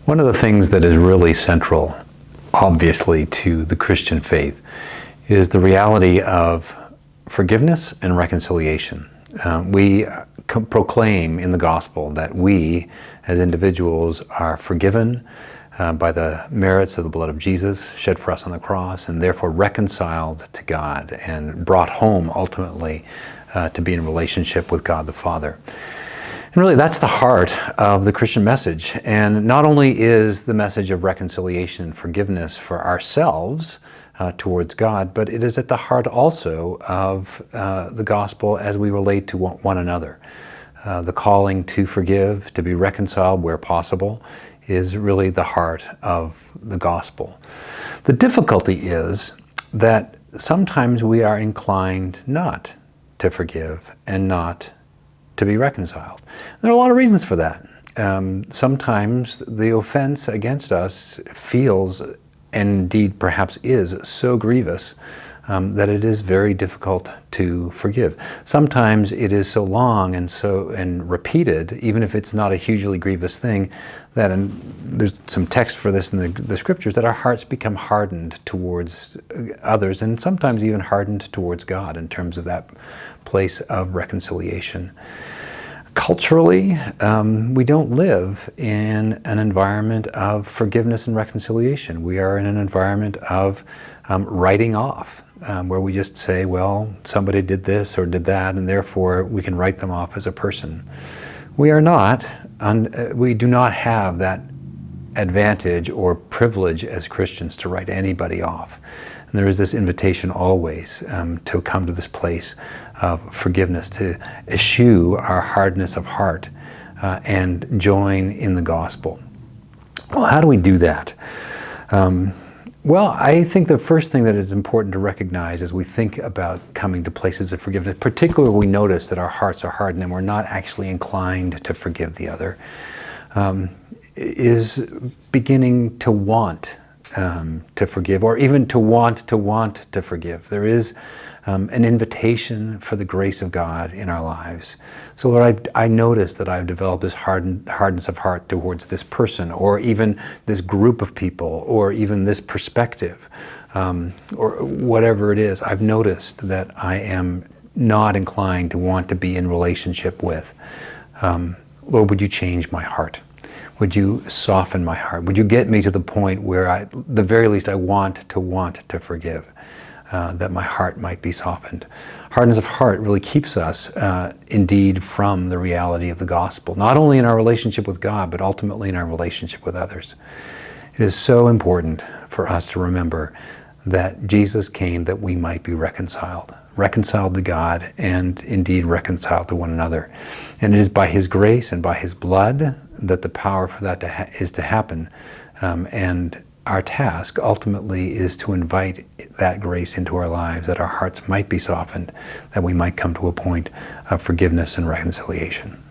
One of the things that is really central, obviously, to the Christian faith is the reality of forgiveness and reconciliation. We proclaim in the gospel that we, as individuals, are forgiven by the merits of the blood of Jesus shed for us on the cross, and therefore reconciled to God and brought home ultimately to be in relationship with God the Father. And really, that's the heart of the Christian message. And not only is the message of reconciliation and forgiveness for ourselves towards God, but it is at the heart also of the gospel as we relate to one another. The calling to forgive, to be reconciled where possible, is really the heart of the gospel. The difficulty is that sometimes we are inclined not to forgive and not to be reconciled. There are a lot of reasons for that. Sometimes the offense against us feels, and indeed perhaps is, so grievous that it is very difficult to forgive. Sometimes it is so long and repeated, even if it's not a hugely grievous thing, that, and there's some text for this in the scriptures, that our hearts become hardened towards others, and sometimes even hardened towards God in terms of that place of reconciliation. Culturally, we don't live in an environment of forgiveness and reconciliation. We are in an environment of writing off, where we just say, well, somebody did this or did that, and therefore we can write them off as a person. We are not, we do not have that advantage or privilege as Christians to write anybody off. And there is this invitation always to come to this place of forgiveness, to eschew our hardness of heart and join in the gospel. Well, how do we do that? Well, I think the first thing that is important to recognize as we think about coming to places of forgiveness, particularly when we notice that our hearts are hardened and we're not actually inclined to forgive the other, is beginning to want to forgive, or even to want to forgive. There is an invitation for the grace of God in our lives. So Lord, I notice that I've developed this hardness of heart towards this person, or even this group of people, or even this perspective, or whatever it is. I've noticed that I am not inclined to want to be in relationship with. Lord, would you change my heart? Would you soften my heart? Would you get me to the point where at the very least I want to forgive? That my heart might be softened. Hardness of heart really keeps us indeed from the reality of the gospel, not only in our relationship with God, but ultimately in our relationship with others. It is so important for us to remember that Jesus came that we might be reconciled to God and indeed reconciled to one another. And it is by His grace and by His blood that the power for that is to happen. And our task ultimately is to invite that grace into our lives, that our hearts might be softened, that we might come to a point of forgiveness and reconciliation.